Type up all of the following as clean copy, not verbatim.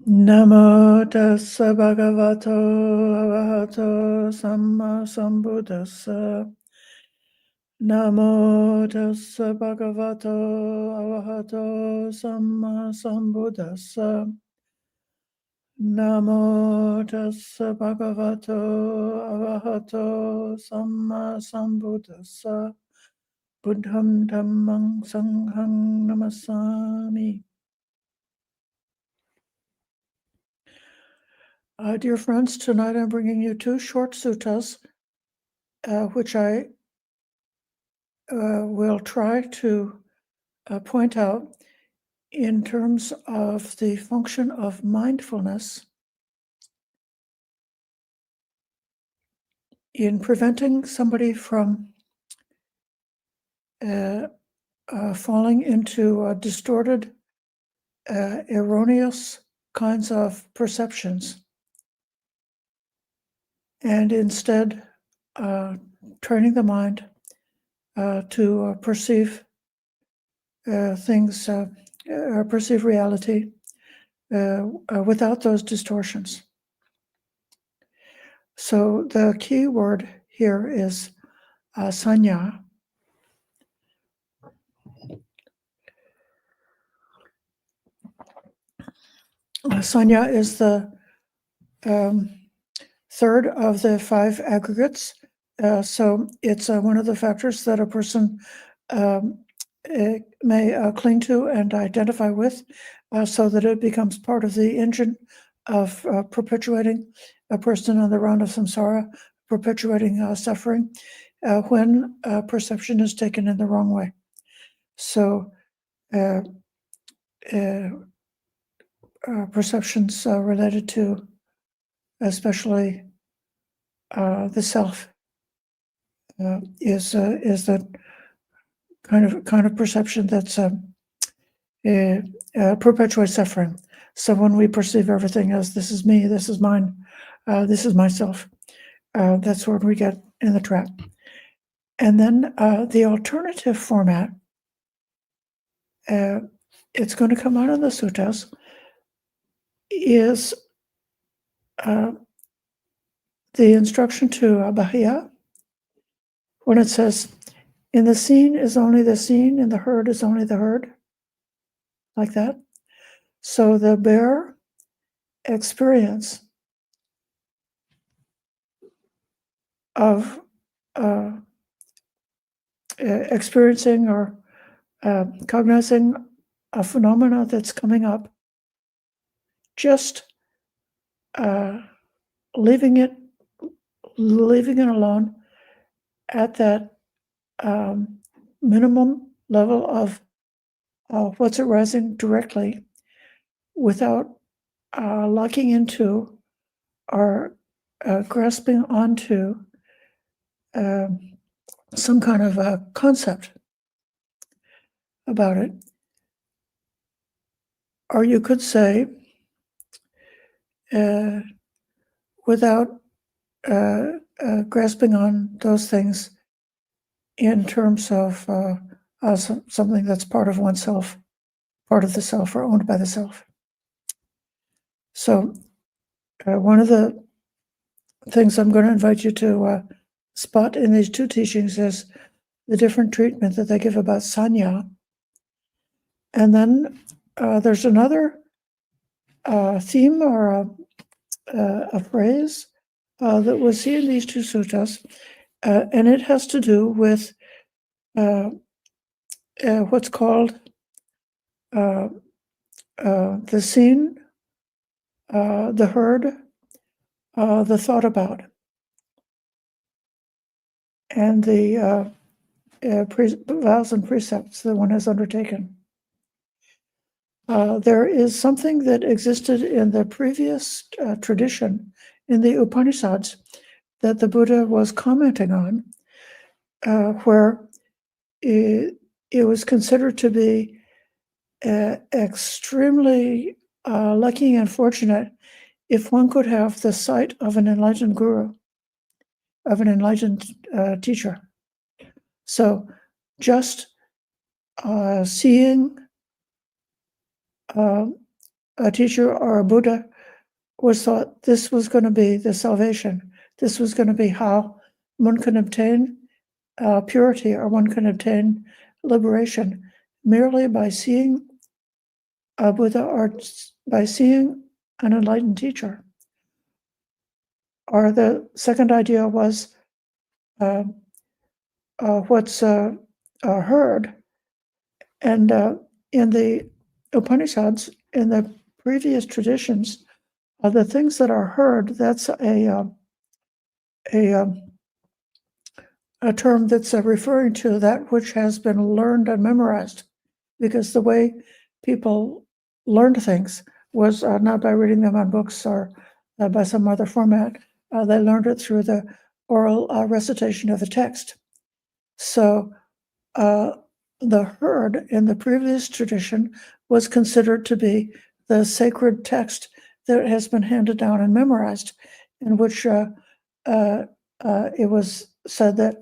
Namo tassa bhagavato arahato samma sambuddhassa. Namo tassa bhagavato arahato samma sambuddhassa. Namo tassa bhagavato arahato samma sambuddhassa. Buddham dhammang sanghang namasami. Dear friends, tonight I'm bringing you two short suttas, which I will try to point out in terms of the function of mindfulness in preventing somebody from falling into distorted, erroneous kinds of perceptions, and instead training the mind to perceive things, perceive reality without those distortions. So the key word here is sanya. Sanya is the third of the five aggregates. So it's one of the factors that a person may cling to and identify with, so that it becomes part of the engine of perpetuating a person on the round of samsara, perpetuating suffering when perception is taken in the wrong way. So perceptions related to especially the self is the kind of perception that's perpetuates suffering. So when we perceive everything as this is me, this is mine, this is myself, that's where we get in the trap. And then the alternative format, it's going to come out in the suttas, is the instruction to Ayyā, when it says, in the seen is only the seen, in the heard is only the heard, like that. So the bare experience of experiencing or cognizing a phenomena that's coming up, just leaving it alone at that minimum level of what's arising directly, without locking into or grasping onto some kind of a concept about it. Or you could say, without grasping on those things in terms of something that's part of oneself, part of the self, or owned by the self. So one of the things I'm going to invite you to spot in these two teachings is the different treatment that they give about sanya. And then there's another theme or a phrase that we'll see in these two suttas, and it has to do with what's called the seen, the heard, the thought about, and the vows and precepts that one has undertaken. There is something that existed in the previous tradition in the Upanishads that the Buddha was commenting on, where it was considered to be extremely lucky and fortunate if one could have the sight of an enlightened guru, of an enlightened teacher. So just seeing a teacher or a Buddha was thought this was going to be the salvation. This was going to be how one can obtain purity, or one can obtain liberation, merely by seeing a Buddha or by seeing an enlightened teacher. Or the second idea was what's heard. And in the Upanishads, in the previous traditions, the things that are heard, that's a term that's referring to that which has been learned and memorized, because the way people learned things was not by reading them on books or by some other format. They learned it through the oral recitation of the text. So the heard in the previous tradition was considered to be the sacred text that has been handed down and memorized, in which it was said that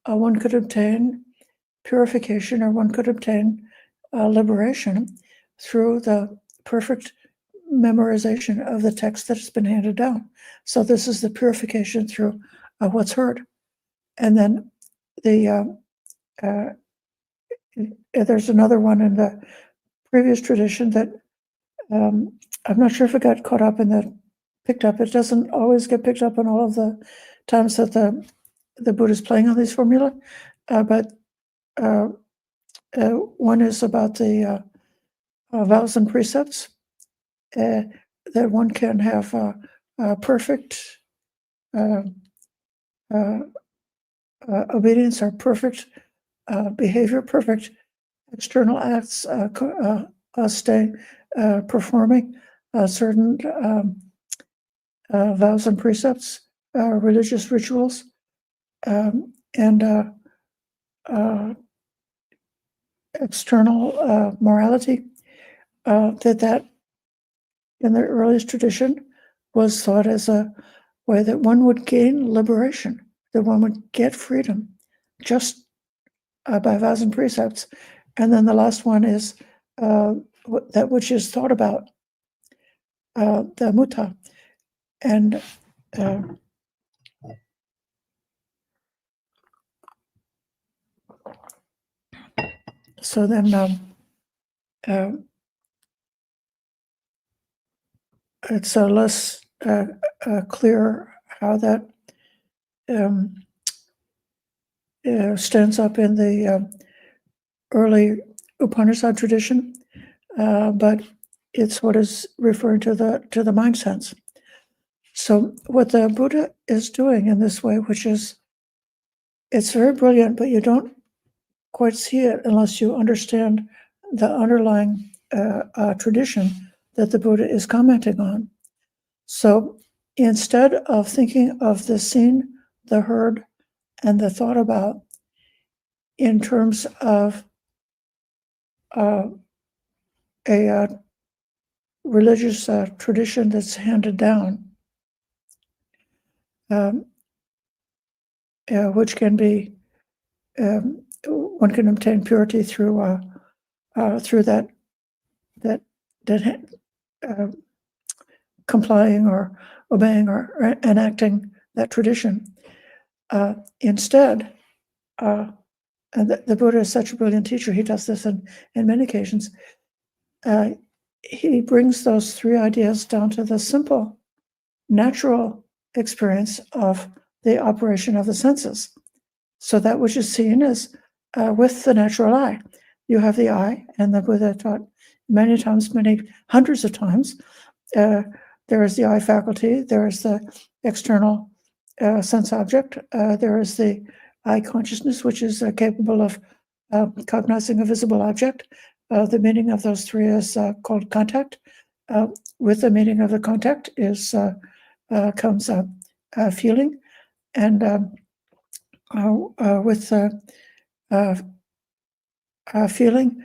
one could obtain purification, or one could obtain liberation through the perfect memorization of the text that has been handed down. So this is the purification through what's heard. And then there's another one in the previous tradition that I'm not sure if it got caught up in picked up. It doesn't always get picked up in all of the times that the Buddha is playing on these formula, but one is about the vows and precepts, that one can have perfect obedience, or perfect behavior, perfect external acts, performing certain vows and precepts, religious rituals, and external morality, that in the earliest tradition was thought as a way that one would gain liberation, that one would get freedom just by vows and precepts. And then the last one is that which is thought about, the mutta. And so then it's less clear how that stands up in the early Upanishad tradition, but it's what is referring to the mind sense. So what the Buddha is doing in this way, which is, it's very brilliant, but you don't quite see it unless you understand the underlying tradition that the Buddha is commenting on. So instead of thinking of the seen, the heard, and the thought about in terms of a religious tradition that's handed down, which can be, one can obtain purity through that complying or obeying or enacting that tradition. Instead, and the Buddha is such a brilliant teacher, he does this in many occasions. He brings those three ideas down to the simple, natural experience of the operation of the senses. So that which is seen is with the natural eye. You have the eye, and the Buddha taught many times, many hundreds of times, there is the eye faculty, there is the external sense object, there is the eye consciousness, which is capable of cognizing a visible object. The meaning of those three is called contact. With the meaning of the contact is comes feeling, and with feeling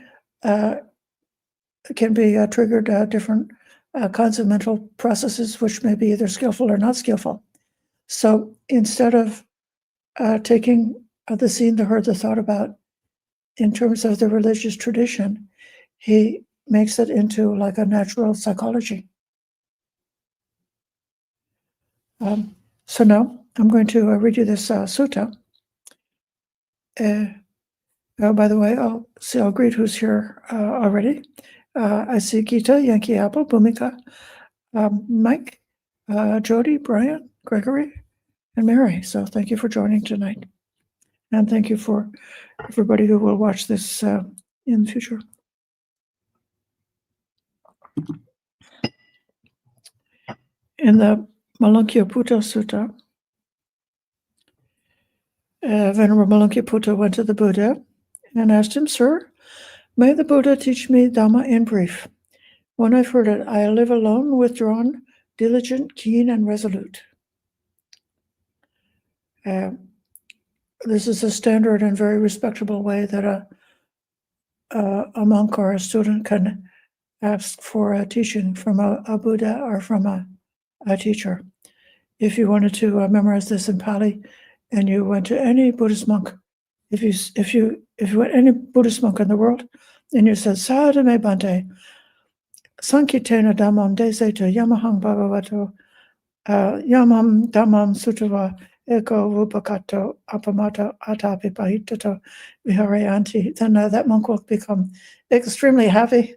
can be triggered different kinds of mental processes, which may be either skillful or not skillful. So instead of taking the seen, the heard, the thought about in terms of the religious tradition, he makes it into like a natural psychology. So now I'm going to read you this sutta. By the way, I'll greet who's here already. I see Gita, Yankee Apple, Bhumika, Mike, Jody, Brian, Gregory, and Mary. So thank you for joining tonight. And thank you for everybody who will watch this in the future. In the Malankya-Putta Sutta, Venerable Malankya-Putta went to the Buddha and asked him, "Sir, may the Buddha teach me Dhamma in brief. When I've heard it, I live alone, withdrawn, diligent, keen, and resolute." This is a standard and very respectable way that a monk or a student can ask for a teaching from a Buddha or from a teacher. If you wanted to memorize this in Pali, and you went to any Buddhist monk, if you went any Buddhist monk in the world, and you said "Sadhu me Bhante, Sankitena Dhammam Desetu Yamahang Bhagavato Yamam Dhammam Sutava Eko Rupakato Apamata Atapi Pahitato Viharayanti," then that monk will become extremely happy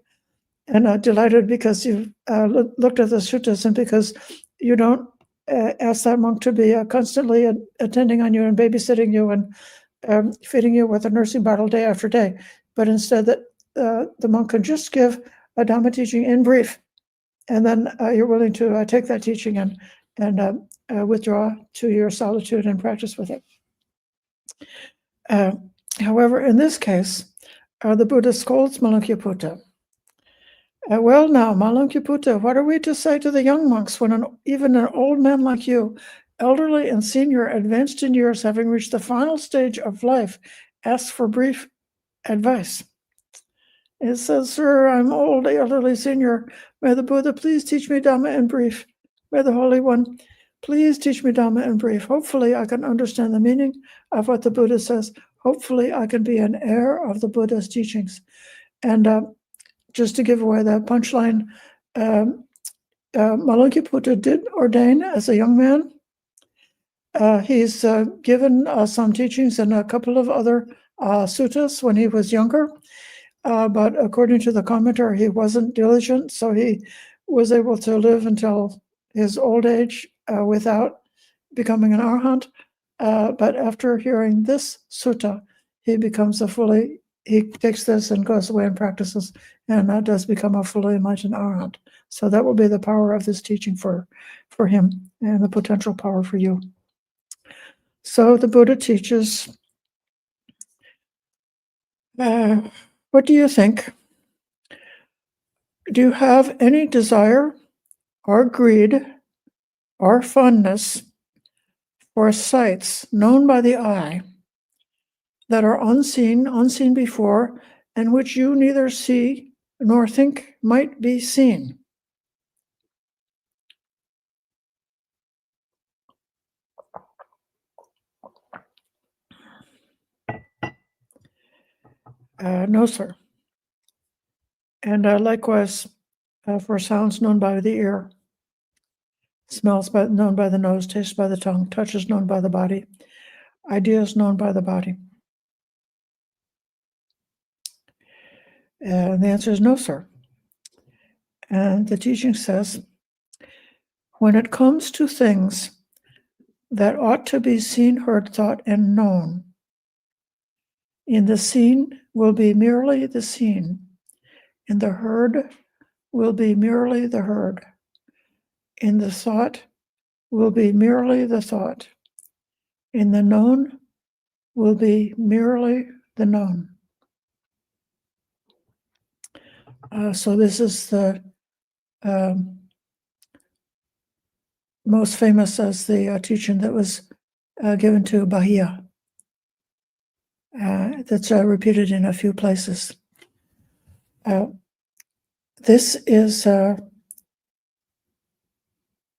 and delighted because you've looked at the suttas, and because you don't ask that monk to be constantly attending on you and babysitting you and feeding you with a nursing bottle day after day, but instead that the monk can just give a Dhamma teaching in brief, and then you're willing to take that teaching and withdraw to your solitude and practice with it. However, in this case, the Buddha scolds Malankya-Putta. "Well now, Malankya-Putta, what are we to say to the young monks when even an old man like you, elderly and senior, advanced in years, having reached the final stage of life, asks for brief advice?" It says, "Sir, I'm old, elderly, senior. May the Buddha please teach me Dhamma in brief. May the Holy One please teach me Dhamma in brief. Hopefully I can understand the meaning of what the Buddha says. Hopefully I can be an heir of the Buddha's teachings." And just to give away the punchline, Malankya-Putta did ordain as a young man. He's given some teachings in a couple of other suttas when he was younger, but according to the commentator, he wasn't diligent, so he was able to live until his old age without becoming an arhat. But after hearing this sutta, he takes this and goes away and practices, and does become a fully enlightened arhat. So that will be the power of this teaching for him, and the potential power for you. So the Buddha teaches, what do you think? Do you have any desire or greed or fondness for sights known by the eye that are unseen before, and which you neither see nor think might be seen? No, sir. And likewise, for sounds known by the ear, smells known by the nose, tastes by the tongue, touches known by the body, ideas known by the body. And the answer is no, sir. And the teaching says, when it comes to things that ought to be seen, heard, thought, and known, in the seen will be merely the seen, in the heard will be merely the heard, in the thought will be merely the thought, in the known will be merely the known. So this is the most famous as the teaching that was given to Ayyā. That's repeated in a few places. This is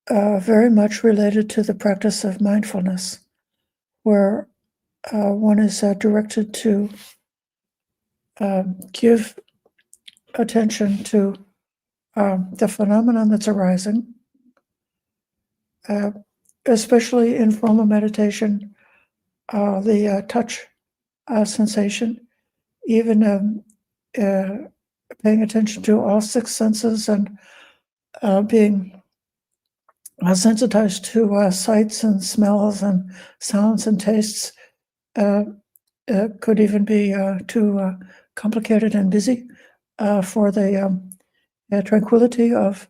very much related to the practice of mindfulness, where one is directed to give attention to the phenomenon that's arising, especially in formal meditation, the touch sensation, even paying attention to all six senses and being sensitized to sights and smells and sounds and tastes could even be too complicated and busy for the tranquility of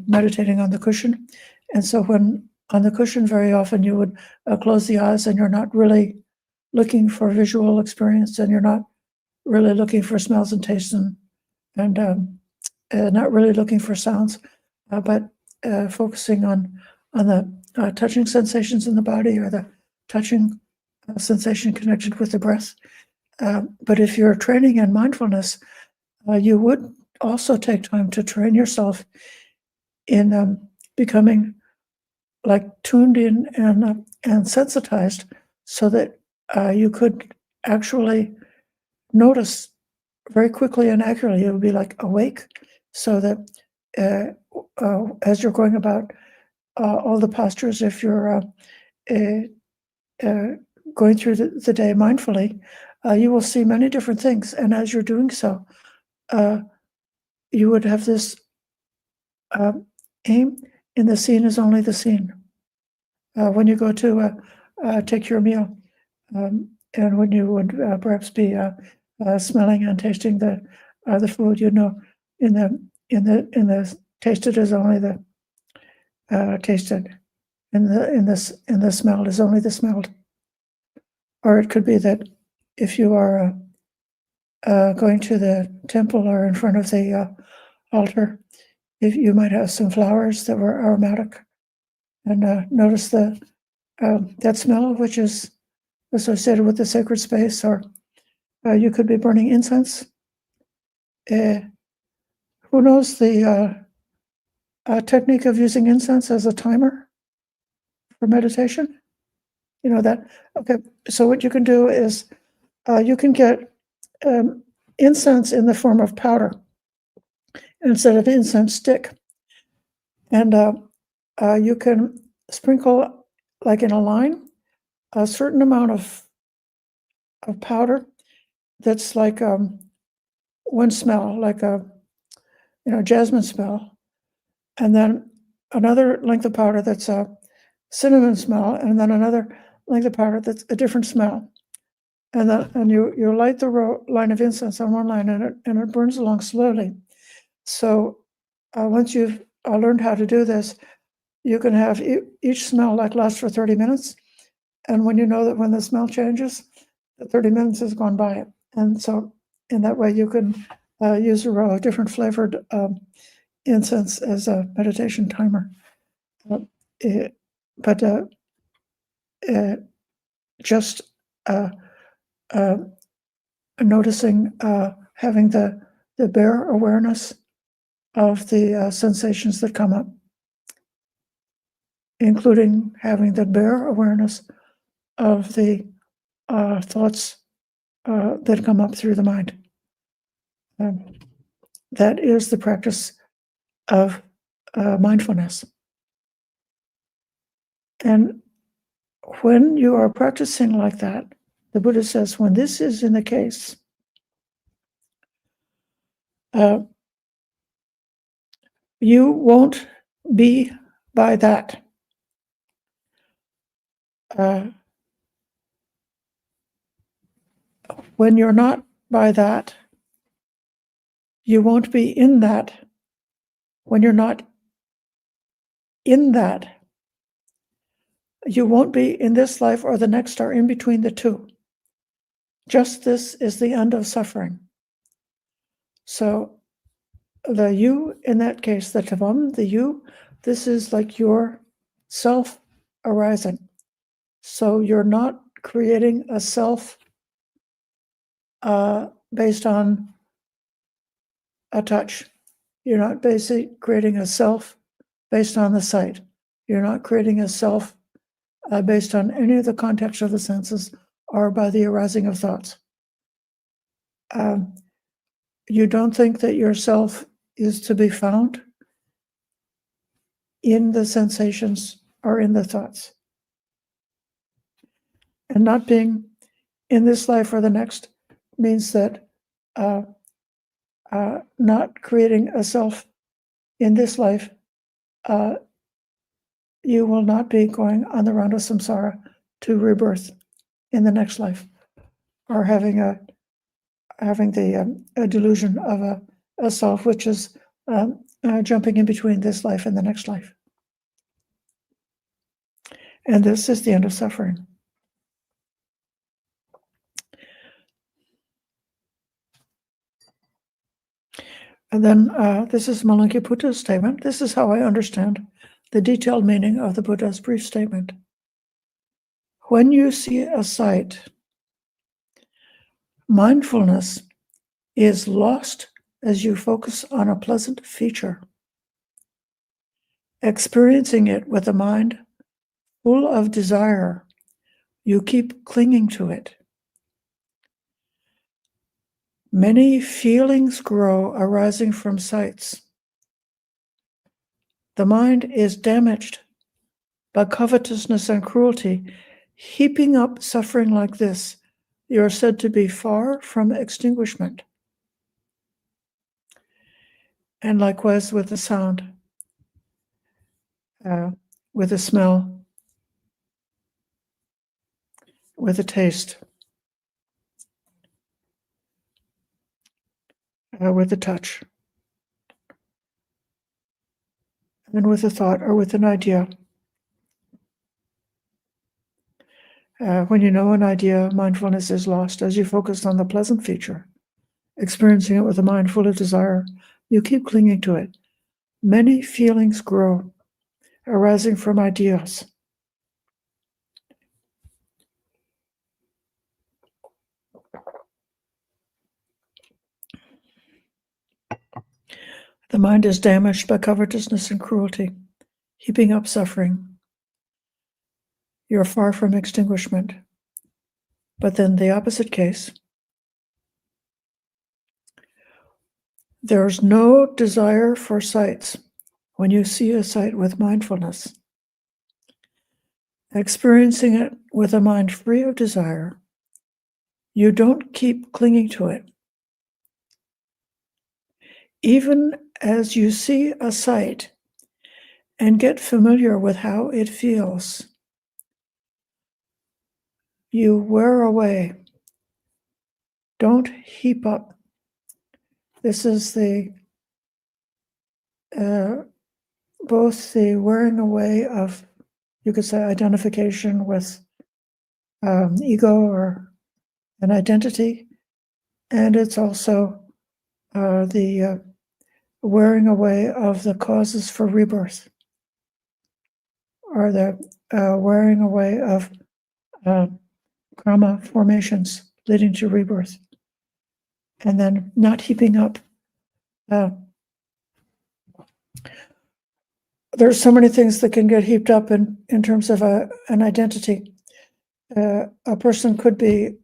meditating on the cushion. And so when on the cushion, very often you would close the eyes and you're not really looking for visual experience, and you're not really looking for smells and tastes, and not really looking for sounds, but focusing on the touching sensations in the body, or the touching sensation connected with the breath. But if you're training in mindfulness, you would also take time to train yourself in becoming like tuned in and sensitized, so that you could actually notice very quickly and accurately. It would be like awake, so that as you're going about all the postures, if you're going through the day mindfully, you will see many different things. And as you're doing so, you would have this aim in the seen is only the seen. When you go to take your meal, and when you would perhaps be smelling and tasting the food, you know, in the tasted is only the tasted, in the smelled is only the smelled. Or it could be that if you are going to the temple or in front of the altar, if you might have some flowers that were aromatic, and notice that smell, which is associated with the sacred space. Or you could be burning incense. Who knows the technique of using incense as a timer for meditation? You know that? Okay, so what you can do is you can get incense in the form of powder instead of incense stick. And you can sprinkle, like in a line, a certain amount of powder that's like one smell, like a jasmine smell, and then another length of powder that's a cinnamon smell, and then another length of powder that's a different smell. And you light the line of incense on one line, and it burns along slowly. So once you've learned how to do this, you can have each smell like last for 30 minutes. And when you know that when the smell changes, the 30 minutes has gone by. And so in that way, you can use a row of different flavored incense as a meditation timer. But just noticing, having the bare awareness of the sensations that come up, including having the bare awareness of the thoughts that come up through the mind. That is the practice of mindfulness. And when you are practicing like that, the Buddha says, when this is in the case, you won't be by that. When you're not by that, you won't be in that. When you're not in that, you won't be in this life or the next, or in between the two. Just this is the end of suffering. So the you, in that case, the tavam, the you, this is like your self arising. So you're not creating a self based on a touch. You're not basically creating a self based on the sight. You're not creating a self based on any of the context of the senses or by the arising of thoughts. you don't think that yourself is to be found in the sensations or in the thoughts. And not being in this life or the next means that not creating a self in this life, you will not be going on the round of samsara to rebirth in the next life, or having a delusion of a self which is jumping in between this life and the next life. And this is the end of suffering. And then this is Malankiputa's statement. This is how I understand the detailed meaning of the Buddha's brief statement. When you see a sight, mindfulness is lost as you focus on a pleasant feature, experiencing it with a mind full of desire. You keep clinging to it. Many feelings grow arising from sights. The mind is damaged by covetousness and cruelty. Heaping up suffering like this, you are said to be far from extinguishment. And likewise with the sound, with the smell, with the taste, with the touch, and with a thought or with an idea. When you know an idea, mindfulness is lost as you focus on the pleasant feature, experiencing it with a mind full of desire. You keep clinging to it. Many feelings grow, arising from ideas. The mind is damaged by covetousness and cruelty, heaping up suffering. You're far from extinguishment. But then the opposite case, there's no desire for sights when you see a sight with mindfulness. Experiencing it with a mind free of desire, you don't keep clinging to it. Even as you see a sight and get familiar with how it feels, you wear away. Don't heap up. This is the both the wearing away of, you could say, identification with ego or an identity, and it's also the wearing away of the causes for rebirth, or the wearing away of karma formations leading to rebirth, and then not heaping up. There's so many things that can get heaped up in terms of an identity. A person could be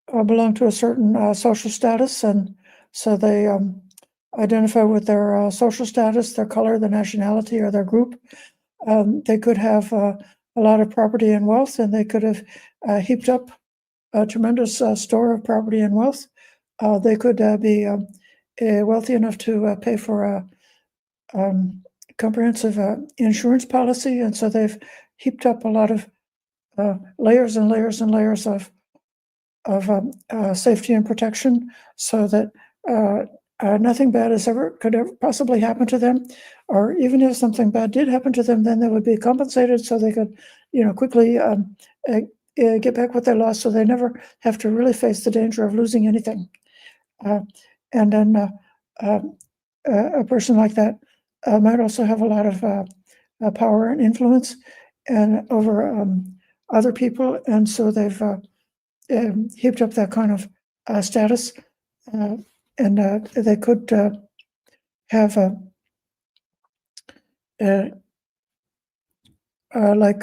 belong to a certain social status, and so they identify with their social status, their color, their nationality, or their group. They could have a lot of property and wealth, and they could have heaped up a tremendous store of property and wealth. They could be wealthy enough to pay for a comprehensive insurance policy, and so they've heaped up a lot of layers and layers and layers of safety and protection, so that nothing bad could ever possibly happen to them, or even if something bad did happen to them, then they would be compensated, so they could, quickly get back what they lost, so they never have to really face the danger of losing anything. And then a person like that might also have a lot of power and influence and over other people, and so they've heaped up that kind of status, and they could have like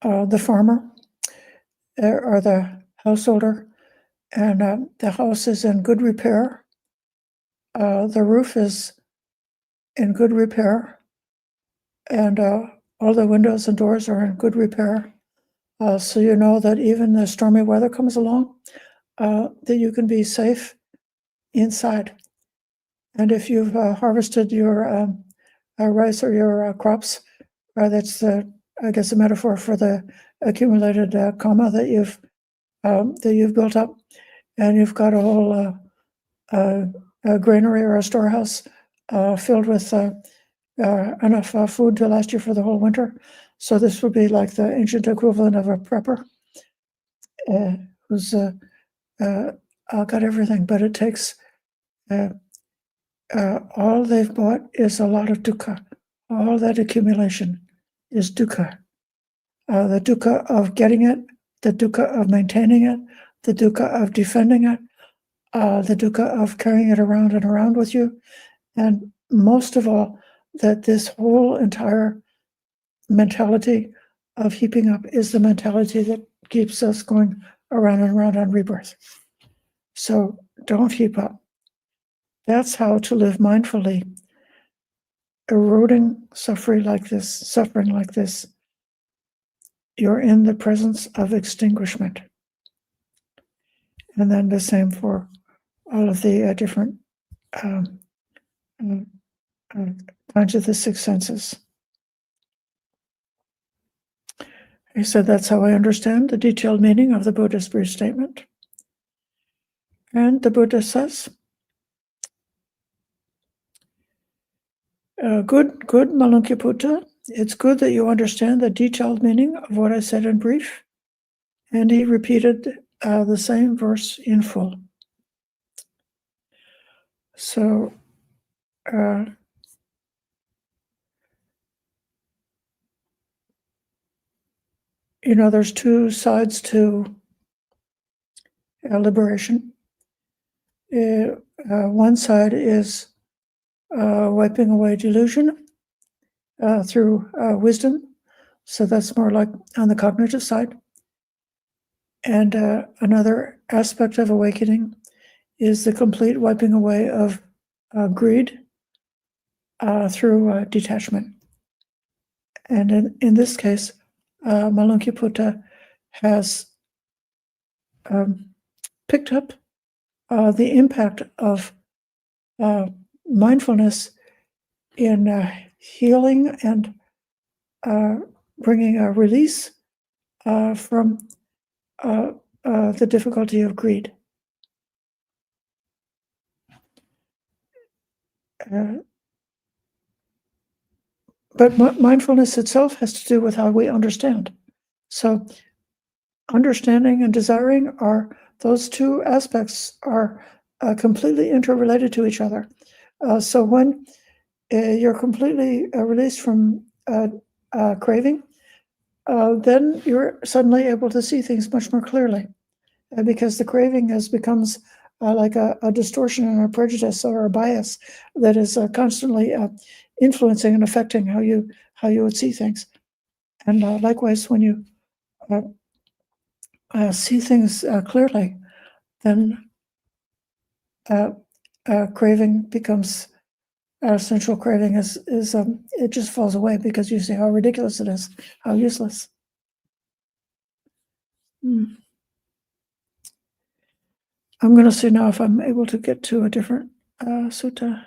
the farmer or the householder and the house is in good repair. The roof is in good repair, and all the windows and doors are in good repair. So you know that even the stormy weather comes along, that you can be safe inside. And if you've harvested your rice or your crops, that's I guess a metaphor for the accumulated karma that you've built up, and you've got a whole a granary or a storehouse filled with enough food to last you for the whole winter. So this would be like the ancient equivalent of a prepper who's got everything, but it takes all they've bought is a lot of dukkha. All that accumulation is dukkha. The dukkha of getting it, the dukkha of maintaining it, the dukkha of defending it, the dukkha of carrying it around and around with you, and most of all, that this whole entire mentality of heaping up is the mentality that keeps us going around and around on rebirth. So don't heap up. That's how to live mindfully. Eroding suffering like this, you're in the presence of extinguishment. And then the same for all of the different kinds of the six senses. He said, that's how I understand the detailed meaning of the Buddha's brief statement. And the Buddha says, good, Malankiputta. It's good that you understand the detailed meaning of what I said in brief. And he repeated the same verse in full. So, there's two sides to liberation. One side is wiping away delusion through wisdom. So that's more like on the cognitive side. And another aspect of awakening is the complete wiping away of greed through detachment. And in this case, Malankiputta has picked up the impact of mindfulness in healing and bringing a release from the difficulty of greed. But mindfulness itself has to do with how we understand. So understanding and desiring those two aspects are completely interrelated to each other. So when you're completely released from craving, then you're suddenly able to see things much more clearly, because the craving becomes like a distortion and a prejudice or a bias that is constantly influencing and affecting how you would see things. And likewise, when you see things clearly, then craving becomes sensual craving is it just falls away, because you see how ridiculous it is, how useless. I'm going to see now if I'm able to get to a different sutta.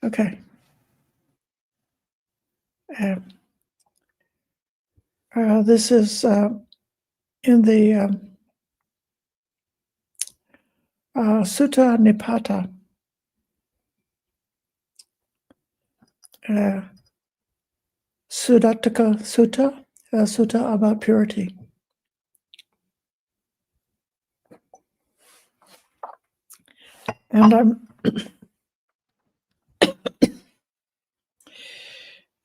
Okay. This is in the Sutta Nipata. Sudattaka Sutta, sutta about purity. And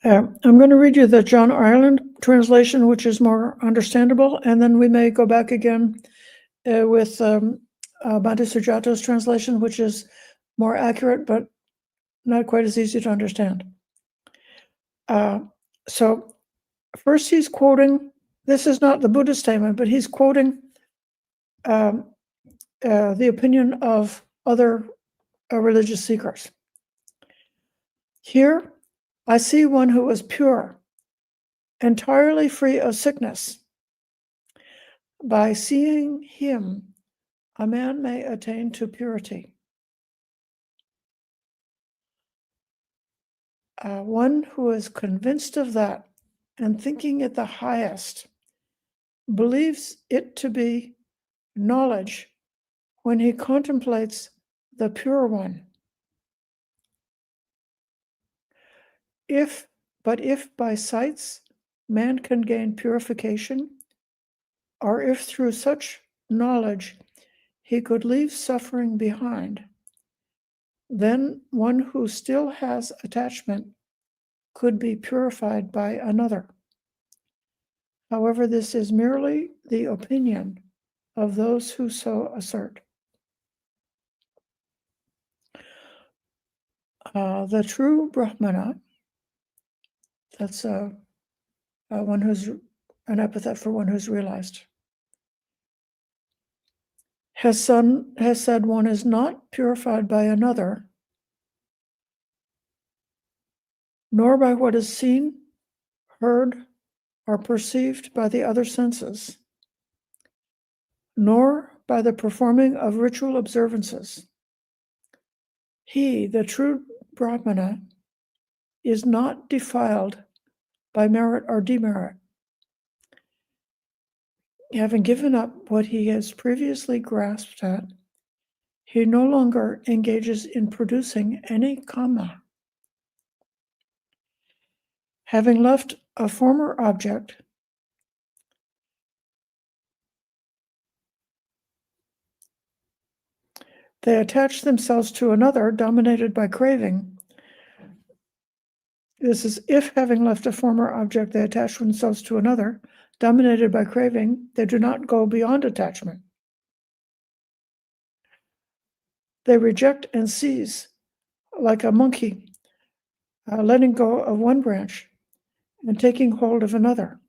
I'm going to read you the John Ireland translation, which is more understandable, and then we may go back again with Bhante Sujata's translation, which is more accurate, but not quite as easy to understand. So First, he's quoting, this is not the Buddhist statement, but he's quoting the opinion of other religious seekers. Here, I see one who is pure, entirely free of sickness. By seeing him, a man may attain to purity. One who is convinced of that and thinking it the highest believes it to be knowledge when he contemplates the pure one. But if by sights man can gain purification, or if through such knowledge he could leave suffering behind, then one who still has attachment could be purified by another. However, this is merely the opinion of those who so assert. The true Brahmana, that's one who's an epithet for one who's realized, has said one is not purified by another, nor by what is seen, heard, or perceived by the other senses, nor by the performing of ritual observances. He, the true Brahmana, is not defiled by merit or demerit. Having given up what he has previously grasped at, he no longer engages in producing any kama. Having left a former object, they attach themselves to another dominated by craving. This is if, having left a former object, they attach themselves to another dominated by craving, they do not go beyond attachment. They reject and seize, like a monkey, letting go of one branch and taking hold of another.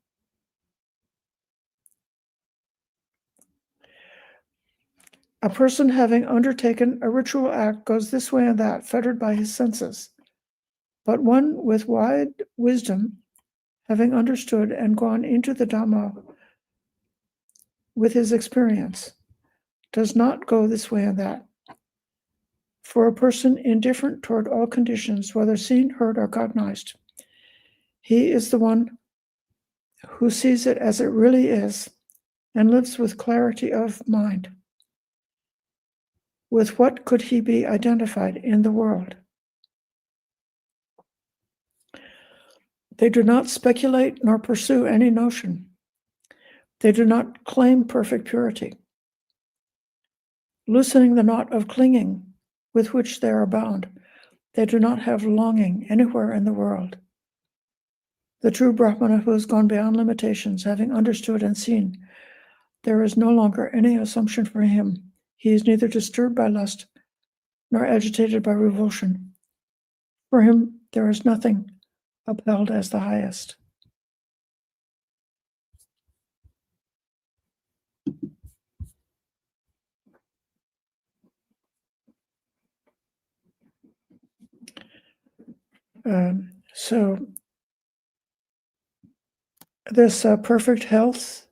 A person having undertaken a ritual act goes this way and that, fettered by his senses. But one with wide wisdom, having understood and gone into the Dhamma with his experience, does not go this way and that. For a person indifferent toward all conditions, whether seen, heard, or cognized, he is the one who sees it as it really is and lives with clarity of mind. With what could he be identified in the world? They do not speculate nor pursue any notion. They do not claim perfect purity. Loosening the knot of clinging with which they are bound, they do not have longing anywhere in the world. The true Brahmana who has gone beyond limitations, having understood and seen, there is no longer any assumption for him. He is neither disturbed by lust nor agitated by revulsion. For him, there is nothing upheld as the highest. So this perfect health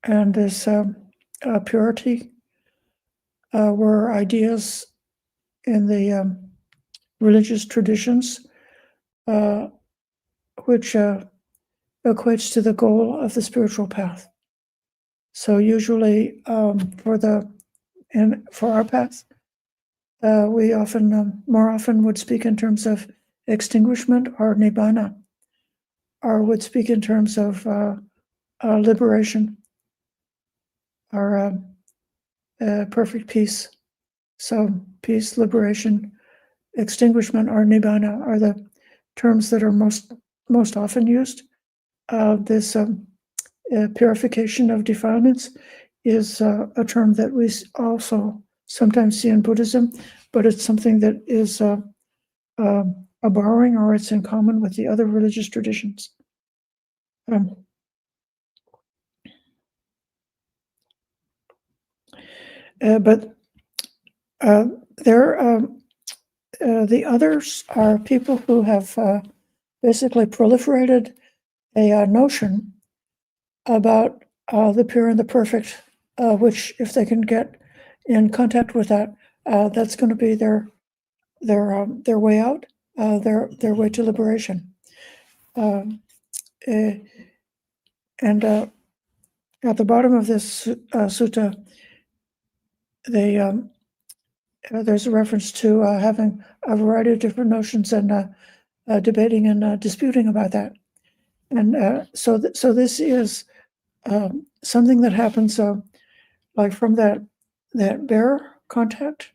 and this purity were ideas in the religious traditions, which equates to the goal of the spiritual path. So usually for our path, we often, more often would speak in terms of extinguishment or nibbana, or would speak in terms of liberation or perfect peace. So peace, liberation, extinguishment, or nibbana are the terms that are most often used. This purification of defilements is a term that we also sometimes see in Buddhism, but it's something that is a borrowing, or it's in common with the other religious traditions. But the others are people who have basically proliferated a notion about the pure and the perfect, which if they can get in contact with that, that's going to be their way out, their way to liberation. And at the bottom of this sutta, there's a reference to having a variety of different notions and debating and disputing about that. And so this is something that happens like from that bare contact,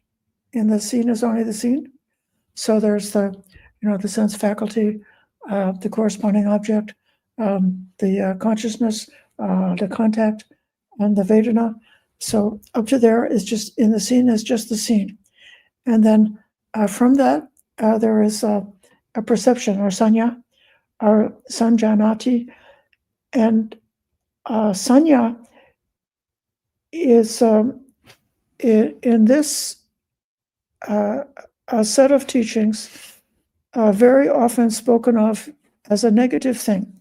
and the seen is only the seen. So there's the sense faculty, the corresponding object, the consciousness, the contact, and the Vedana. So up to there is just in the seen is just the seen. And then from that, there is a perception or sanya or sanjanati. And sanya is in this set of teachings very often spoken of as a negative thing.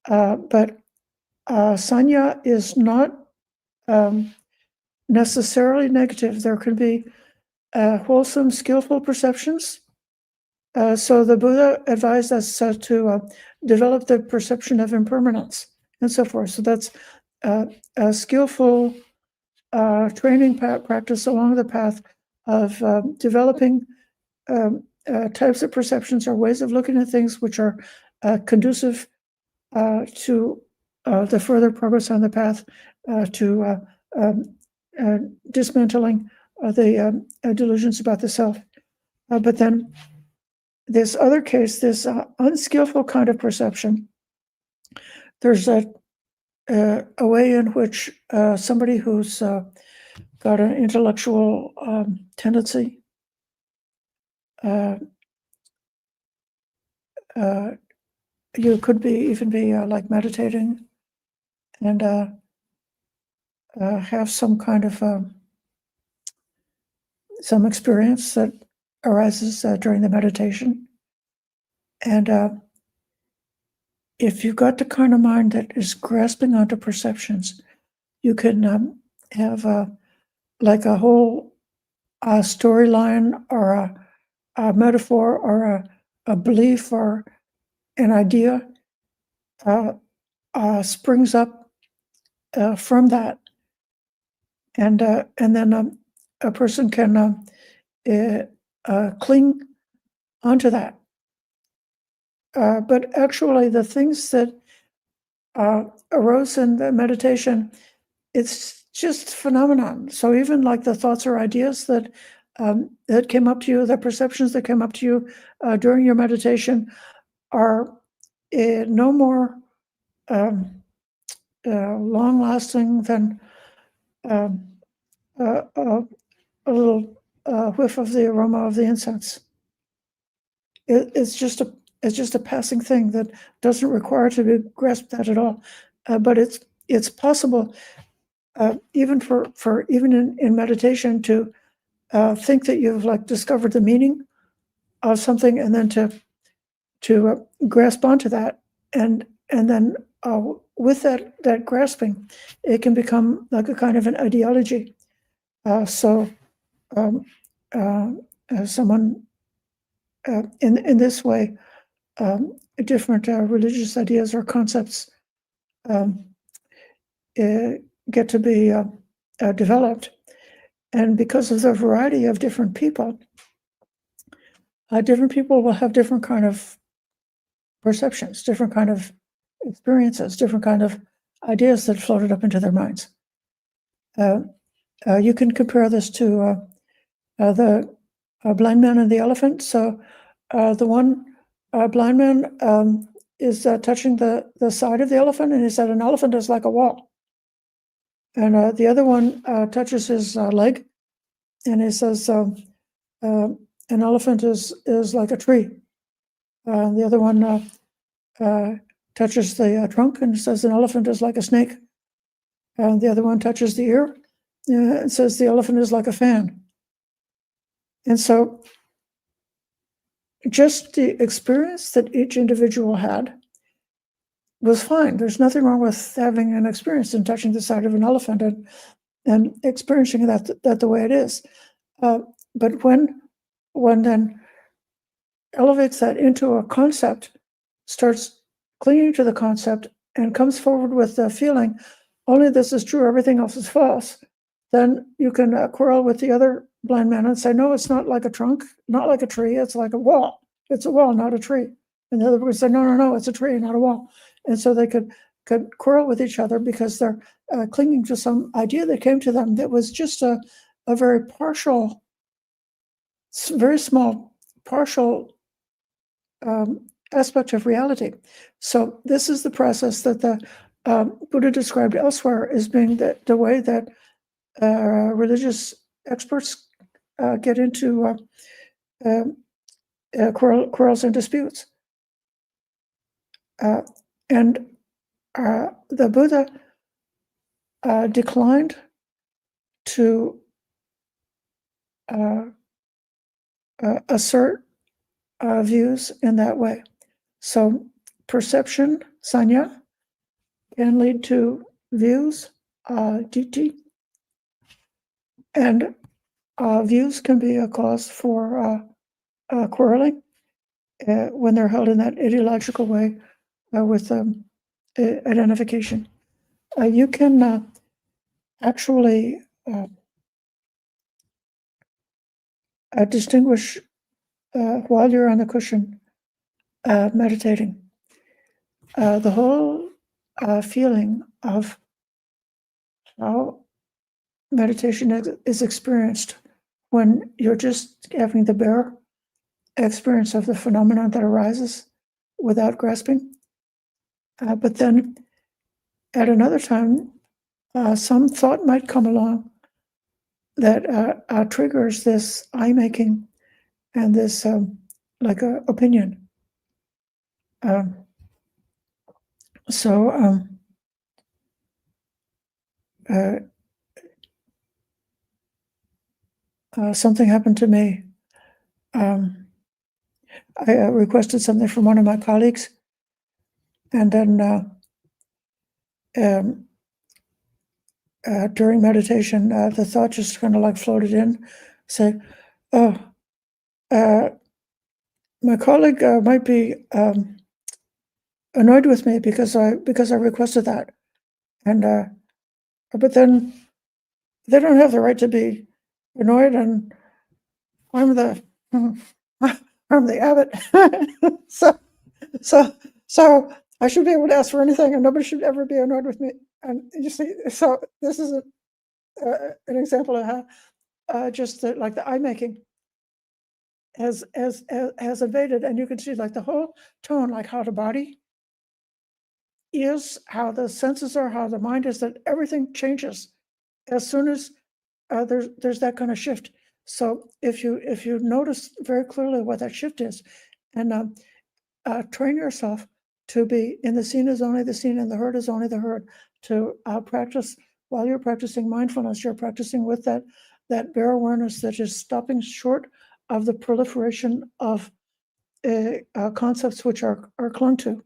But sanya is not necessarily negative. There can be wholesome, skillful perceptions. So the Buddha advised us to develop the perception of impermanence and so forth. So that's a skillful training practice along the path of developing types of perceptions or ways of looking at things which are conducive to the further progress on the path to dismantling the delusions about the self. But then this other case, this unskillful kind of perception, there's a way in which somebody who's got an intellectual tendency you could even be like meditating and have some kind of some experience that arises during the meditation. And if you've got the kind of mind that is grasping onto perceptions, you can have like a whole storyline or a metaphor or a belief or an idea springs up from that, and then a person can cling onto that. But actually, the things that arose in the meditation, it's just phenomenon. So even like the thoughts or ideas that came up to you, the perceptions that came up to you during your meditation are no more long-lasting than a little whiff of the aroma of the incense. It's just a passing thing that doesn't require to be grasped at all. But it's possible, even for even in meditation, to think that you've like discovered the meaning of something, and then to grasp onto that, and then with that grasping, it can become like a kind of an ideology. So someone in this way, different religious ideas or concepts get to be developed, and because of the variety of different people will have different kind of perceptions, different kind of experiences, different kind of ideas that floated up into their minds. You can compare this to the blind man and the elephant. So the one blind man is touching the side of the elephant, and he said an elephant is like a wall. And the other one touches his leg, and he says an elephant is like a tree. The other one touches the trunk and says an elephant is like a snake. And the other one touches the ear and says the elephant is like a fan. And so just the experience that each individual had was fine. There's nothing wrong with having an experience and touching the side of an elephant and experiencing that the way it is. But when one then elevates that into a concept, starts clinging to the concept, and comes forward with the feeling, only this is true, everything else is false, then you can quarrel with the other blind man and say, no, it's not like a trunk, not like a tree, it's like a wall. It's a wall, not a tree. And the other person said, no, it's a tree, not a wall. And so they could quarrel with each other because they're clinging to some idea that came to them that was just a very partial, very small, partial aspect of reality. So this is the process that the Buddha described elsewhere as being the way that religious experts get into quarrels and disputes. And the Buddha declined to assert views in that way. So perception, sanya, can lead to views, ditti, and views can be a cause for quarreling when they're held in that ideological way with identification. You can actually distinguish while you're on the cushion meditating. The whole feeling of how meditation is experienced when you're just having the bare experience of the phenomenon that arises without grasping. But then at another time, some thought might come along that triggers this eye-making and this like opinion. Something happened to me. I requested something from one of my colleagues, and then during meditation, the thought just kind of like floated in, say, "Oh, my colleague might be annoyed with me because I requested that," and but then they don't have the right to be annoyed, and I'm the I'm the abbot, so I should be able to ask for anything, and nobody should ever be annoyed with me. And you see, so this is an example of how just like the eye making has invaded, and you can see like the whole tone, like how the body is, how the senses are, how the mind is, that everything changes as soon as there's that kind of shift. So if you notice very clearly what that shift is, and train yourself to be in the seen is only the seen and the heard is only the heard, to practice while you're practicing mindfulness, you're practicing with that bare awareness that is stopping short of the proliferation of concepts which are clung to.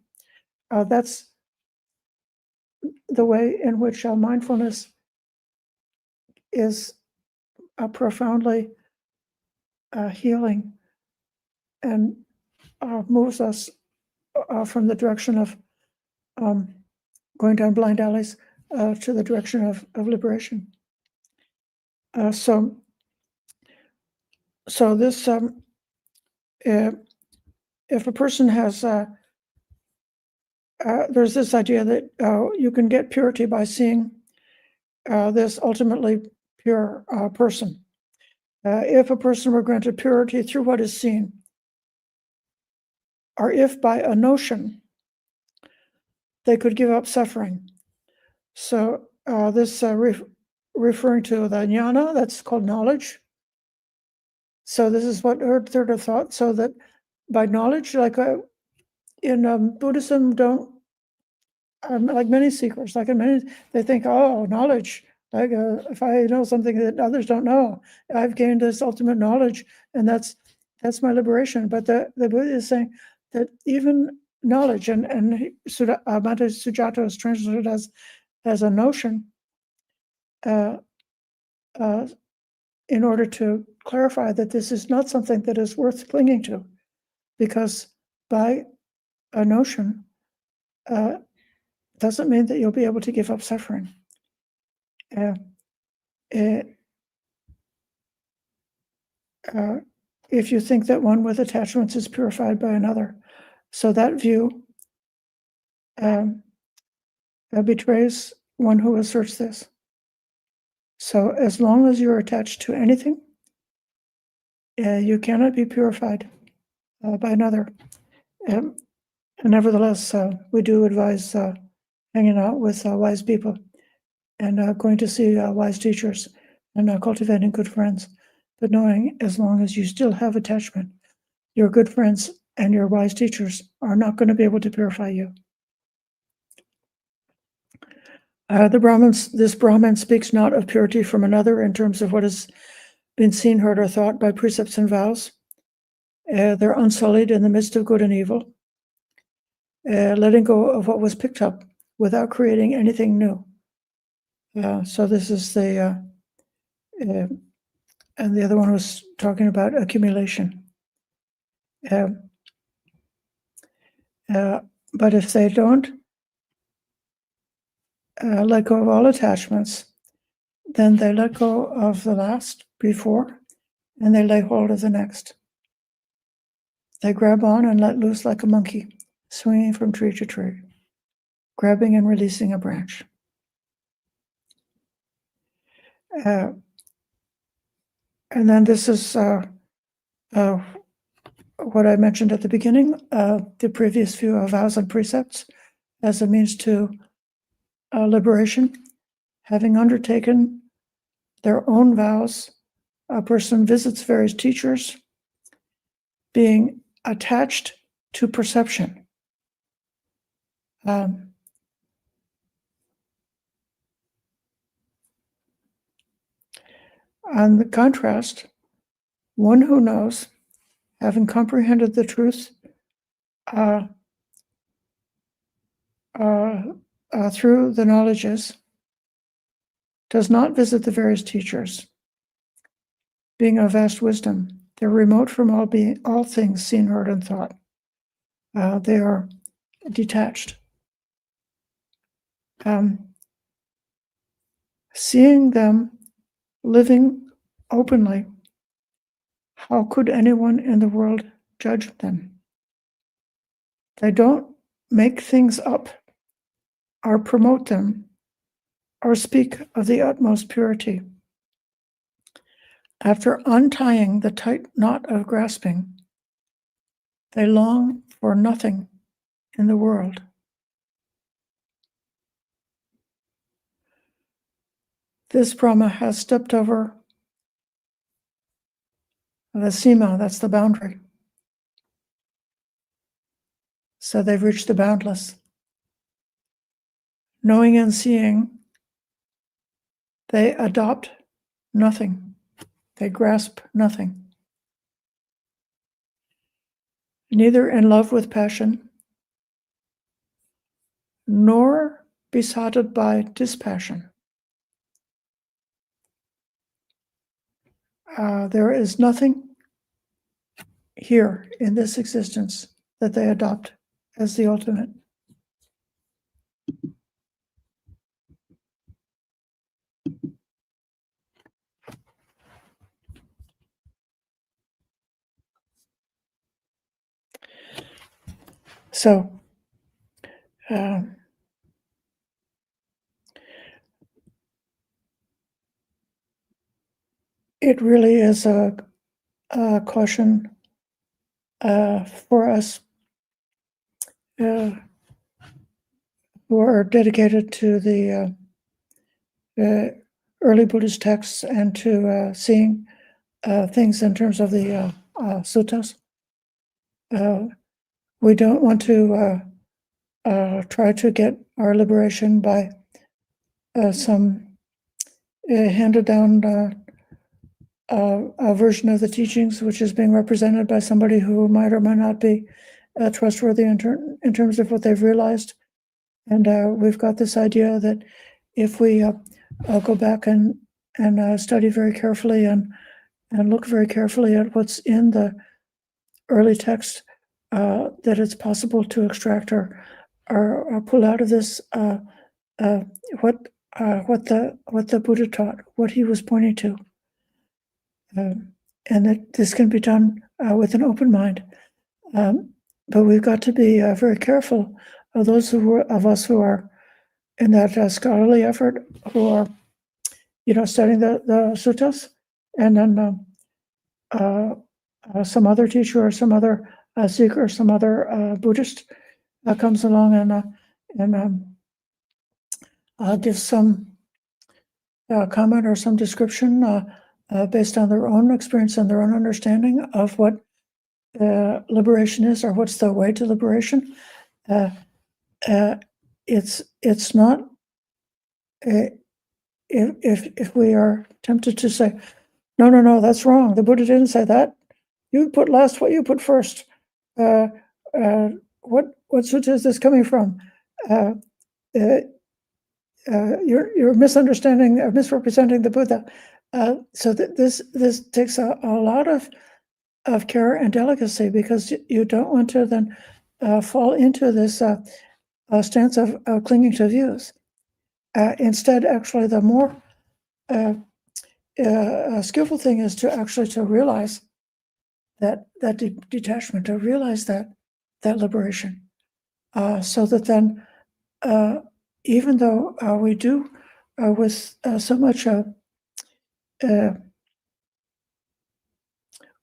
That's the way in which mindfulness is profoundly healing and moves us from the direction of going down blind alleys to the direction of liberation. So this, if a person has, there's this idea that you can get purity by seeing this ultimately pure person. If a person were granted purity through what is seen, or if by a notion they could give up suffering. So this referring to the jnana, that's called knowledge. So this is what third of thought. So that by knowledge, like in Buddhism, don't like many seekers, they think, oh, knowledge. Like if I know something that others don't know, I've gained this ultimate knowledge, and that's my liberation. But the Buddha is saying that even knowledge, and Mata Sujato is translated as a notion, in order to clarify that this is not something that is worth clinging to, because by a notion doesn't mean that you'll be able to give up suffering. If you think that one with attachments is purified by another, so that view betrays one who asserts this. So as long as you're attached to anything, you cannot be purified by another. And nevertheless, we do advise hanging out with wise people and going to see wise teachers and cultivating good friends, but knowing as long as you still have attachment, your good friends and your wise teachers are not going to be able to purify you. This Brahmin speaks not of purity from another in terms of what has been seen, heard, or thought by precepts and vows. They're unsullied in the midst of good and evil, letting go of what was picked up without creating anything new. So this is the, and the other one was talking about accumulation. But if they don't let go of all attachments, then they let go of the last before, and they lay hold of the next. They grab on and let loose like a monkey, swinging from tree to tree, grabbing and releasing a branch. And then this is what I mentioned at the beginning, the previous view of vows and precepts as a means to liberation. Having undertaken their own vows, a person visits various teachers, being attached to perception. On the contrast, one who knows, having comprehended the truth through the knowledges, does not visit the various teachers, being of vast wisdom. They're remote from all things seen, heard, and thought. They are detached. Seeing them living openly, how could anyone in the world judge them? They don't make things up or promote them or speak of the utmost purity. After untying the tight knot of grasping, they long for nothing in the world. This Brahma has stepped over the Sima, that's the boundary. So they've reached the boundless. Knowing and seeing, they adopt nothing. They grasp nothing. Neither in love with passion, nor besotted by dispassion. There is nothing here in this existence that they adopt as the ultimate. So, it really is a caution for us who are dedicated to the early Buddhist texts and to seeing things in terms of the suttas. We don't want to try to get our liberation by some handed down a version of the teachings, which is being represented by somebody who might or might not be trustworthy in terms of what they've realized. And we've got this idea that if we go back and study very carefully and look very carefully at what's in the early text, that it's possible to extract or pull out of this what the Buddha taught, what he was pointing to, and that this can be done with an open mind. But we've got to be very careful of those of us who are in that scholarly effort, who are, studying the suttas, and then some other teacher or some other Sikh or some other Buddhist comes along and gives some comment or some description based on their own experience and their own understanding of what liberation is, or what's the way to liberation. It's not, if we are tempted to say, no, that's wrong, the Buddha didn't say that, you put last what you put first, what sutta is this coming from? You're misunderstanding or misrepresenting the Buddha. So this takes a lot of care and delicacy, because you don't want to then fall into this stance of clinging to views. Instead, actually, the more skillful thing is to realize that detachment, to realize that liberation, so that then, even though we do with so much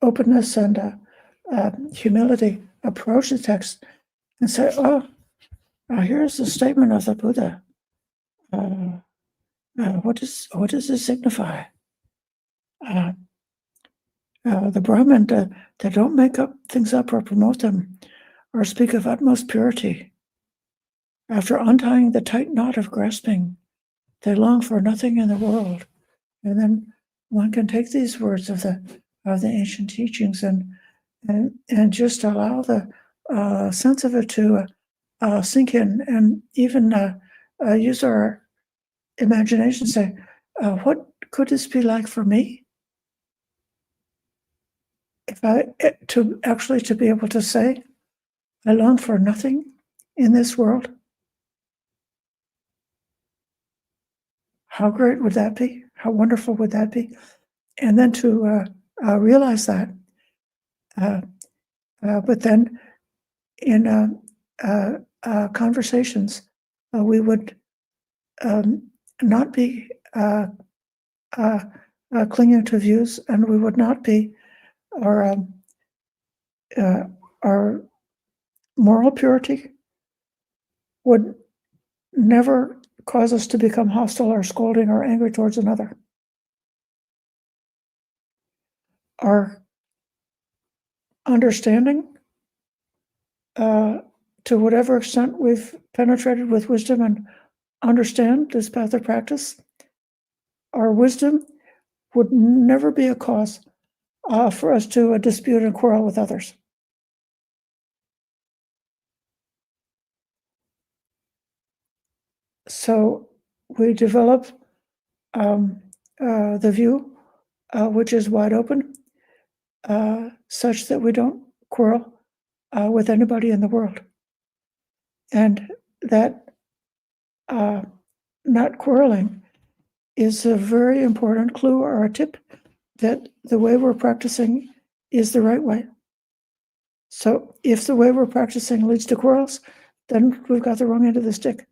openness and humility approach the text and say, here's the statement of the Buddha. What does this signify? The Brahmin, they don't make up things up or promote them or speak of utmost purity. After untying the tight knot of grasping, they long for nothing in the world. And then one can take these words of the ancient teachings and just allow the sense of it to sink in, and even use our imagination. Say, what could this be like for me? If to be able to say, I long for nothing in this world. How great would that be? How wonderful would that be? And then to realize that. But then in conversations, we would not be clinging to views, and we would not be, our moral purity would never cause us to become hostile or scolding or angry towards another. Our understanding, to whatever extent we've penetrated with wisdom and understand this path of practice, our wisdom would never be a cause for us to dispute and quarrel with others. So we develop the view, which is wide open, such that we don't quarrel with anybody in the world. And that not quarreling is a very important clue or a tip that the way we're practicing is the right way. So if the way we're practicing leads to quarrels, then we've got the wrong end of the stick.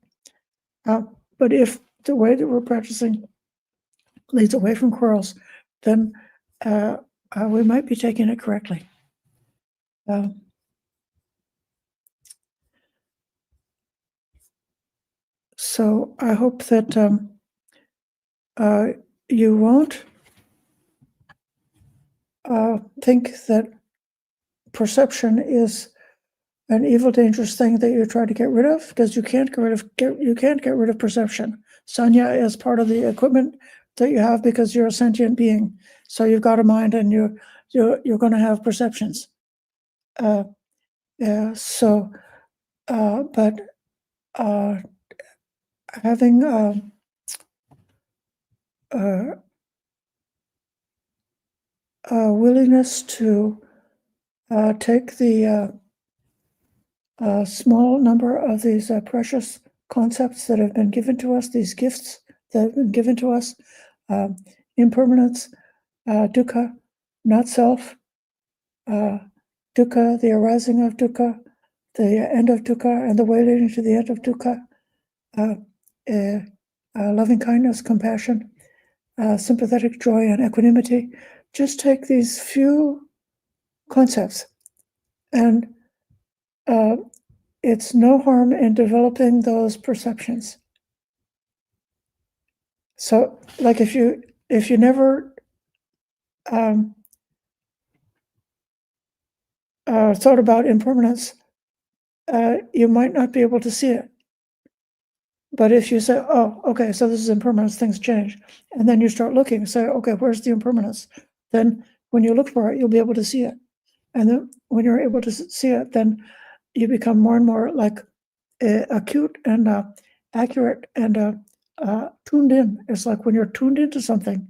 But if the way that we're practicing leads away from quarrels, then we might be taking it correctly. So I hope that you won't think that perception is an evil, dangerous thing that you try to get rid of, because you can't get rid of perception. Sanya is part of the equipment that you have because you're a sentient being. So you've got a mind, and you're going to have perceptions. But having a willingness to take the small number of these precious concepts that have been given to us, these gifts that have been given to us, impermanence, dukkha, not self, dukkha, the arising of dukkha, the end of dukkha, and the way leading to the end of dukkha, loving kindness, compassion, sympathetic joy, and equanimity. Just take these few concepts, and it's no harm in developing those perceptions. So, like if you never thought about impermanence, you might not be able to see it. But if you say, oh, okay, so this is impermanence, things change, and then you start looking, say, okay, where's the impermanence? Then when you look for it, you'll be able to see it. And then when you're able to see it, then you become more and more like acute and accurate and tuned in. It's like when you're tuned into something,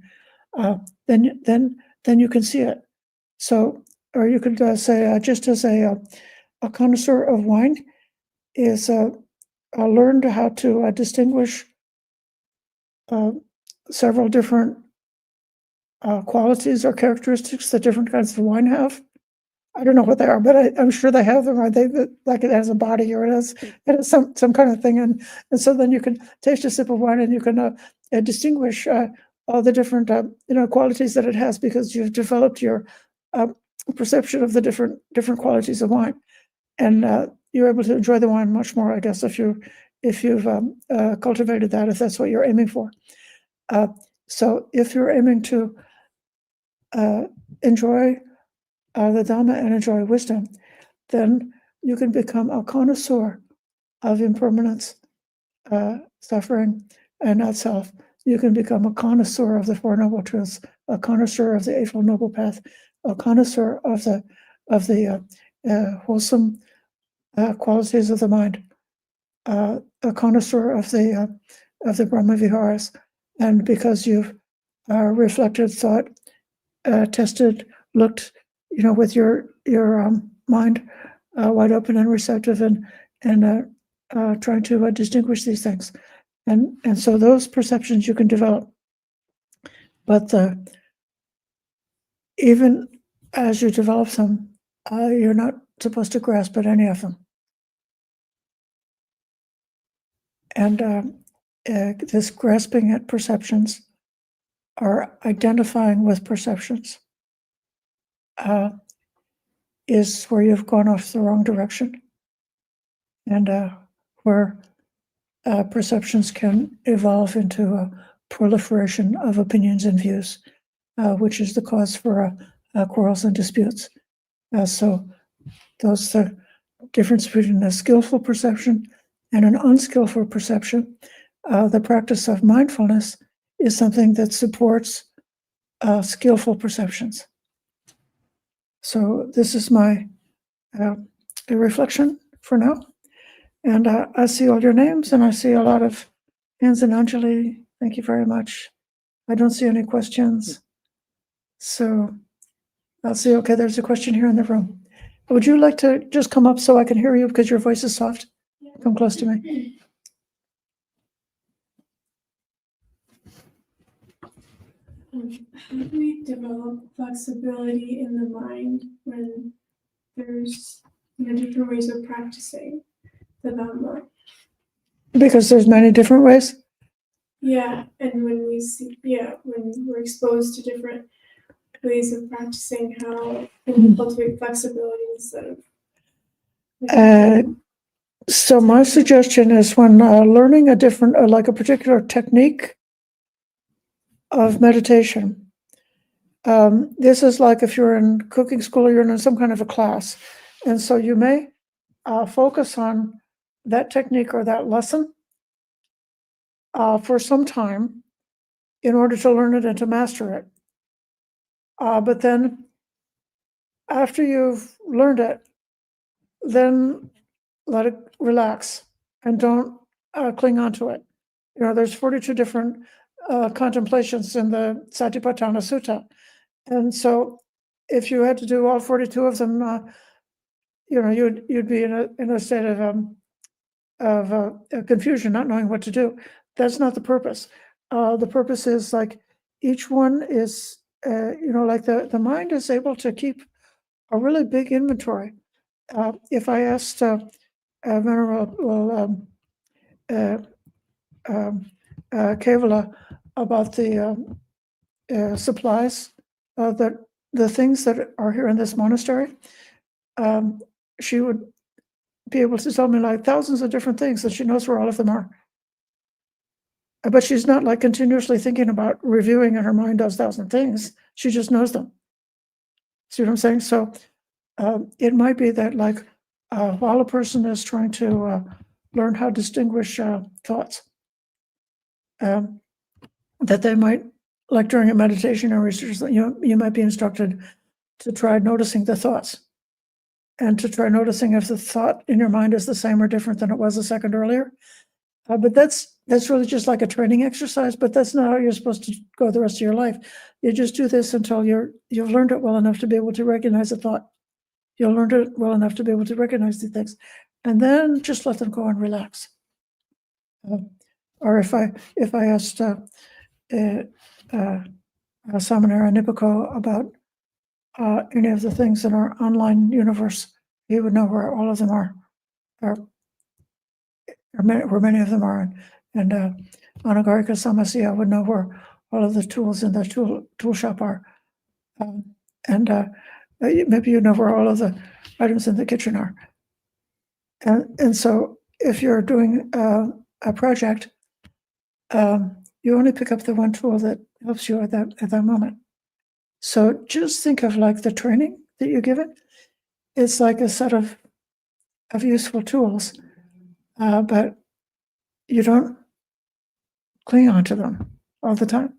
then you can see it. So, or you could say, just as a connoisseur of wine is learned how to distinguish several different qualities or characteristics that different kinds of wine have. I don't know what they are, but I'm sure they have them. Are they like it has a body, or it has some kind of thing, and so then you can taste a sip of wine and you can distinguish all the different qualities that it has, because you've developed your perception of the different qualities of wine, and you're able to enjoy the wine much more, I guess, if you've cultivated that, if that's what you're aiming for. So if you're aiming to enjoy the Dhamma and enjoy wisdom, then you can become a connoisseur of impermanence, suffering, and not self. You can become a connoisseur of the Four Noble Truths, a connoisseur of the Eightfold Noble Path, a connoisseur of the wholesome qualities of the mind, a connoisseur of the Brahma Viharas. And because you've reflected, thought, tested, looked, with your mind wide open and receptive, and trying to distinguish these things, and so those perceptions you can develop. But even as you develop them, you're not supposed to grasp at any of them. And this grasping at perceptions, or identifying with perceptions, is where you've gone off the wrong direction, and where perceptions can evolve into a proliferation of opinions and views, which is the cause for quarrels and disputes. So those the difference between a skillful perception and an unskillful perception. The practice of mindfulness is something that supports skillful perceptions. So this is my reflection for now. And I see all your names, and I see a lot of hands. And Anjali, thank you very much. I don't see any questions. So I'll see, okay, there's a question here in the room. Would you like to just come up so I can hear you, because your voice is soft? Come close to me. How do we develop flexibility in the mind when there's different ways of practicing the Dhamma? Because there's many different ways? Yeah, and when we're exposed to different ways of practicing, how can we cultivate flexibility instead of... So my suggestion is, when learning a different, like a particular technique of meditation, this is like if you're in cooking school or you're in some kind of a class, and so you may focus on that technique or that lesson for some time in order to learn it and to master it. But then after you've learned it, then let it relax and don't cling on to it. There's 42 different contemplations in the Satipatthana Sutta. And so if you had to do all 42 of them, you'd be in a state of confusion, not knowing what to do. That's not the purpose. The purpose is like each one is, like the mind is able to keep a really big inventory. If I asked Venerable Kevala about the supplies, the things that are here in this monastery, she would be able to tell me like thousands of different things that she knows where all of them are. But she's not like continuously thinking about reviewing in her mind those 1,000 things. She just knows them. See what I'm saying? So it might be that like while a person is trying to learn how to distinguish thoughts, that they might, like during a meditation or research, you might be instructed to try noticing the thoughts and to try noticing if the thought in your mind is the same or different than it was a second earlier. But that's really just like a training exercise, but that's not how you're supposed to go the rest of your life. You just do this until you've learned it well enough to be able to recognize a thought. You'll learn it well enough to be able to recognize the things, and then just let them go and relax. Or if I asked Samanera Nipiko about any of the things in our online universe, he would know where all of them are, or where many of them are, and Anagarika Samasiya would know where all of the tools in the tool shop are, and maybe you know where all of the items in the kitchen are, and so if you're doing a project, you only pick up the one tool that helps you at that moment. So just think of like the training that you give it. It's like a set of useful tools, but you don't cling on to them all the time.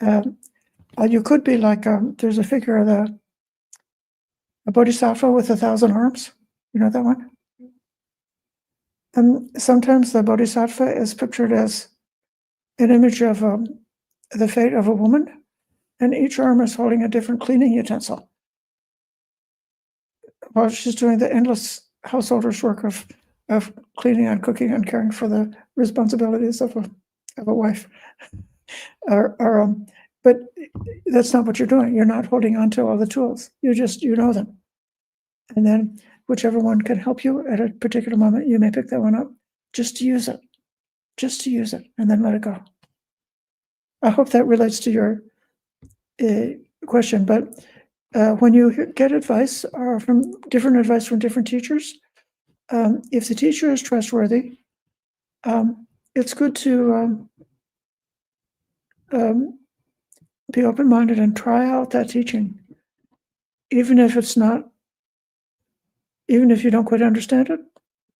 You could be like, there's a figure of a bodhisattva with 1,000 arms. You know that one? And sometimes the bodhisattva is pictured as an image of the fate of a woman, and each arm is holding a different cleaning utensil while she's doing the endless householder's work of cleaning and cooking and caring for the responsibilities of a wife. But that's not what you're doing. You're not holding on to all the tools. You know them. And then whichever one can help you at a particular moment, you may pick that one up just to use it, and then let it go. I hope that relates to your question, but when you get advice from different teachers, if the teacher is trustworthy, it's good to be open-minded and try out that teaching, even if you don't quite understand it.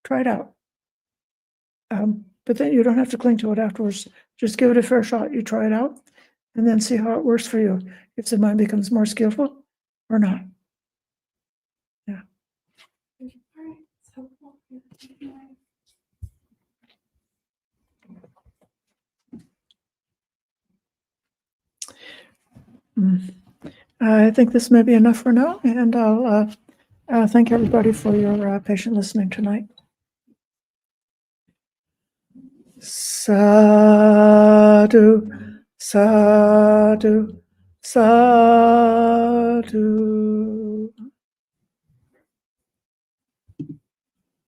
Try it out, but then you don't have to cling to it afterwards. Just give it a fair shot. You try it out, and then see how it works for you. If the mind becomes more skillful or not. Yeah. All right. It's helpful. I think this may be enough for now, and I'll thank everybody for your patient listening tonight. Sadhu, sadhu, sadhu.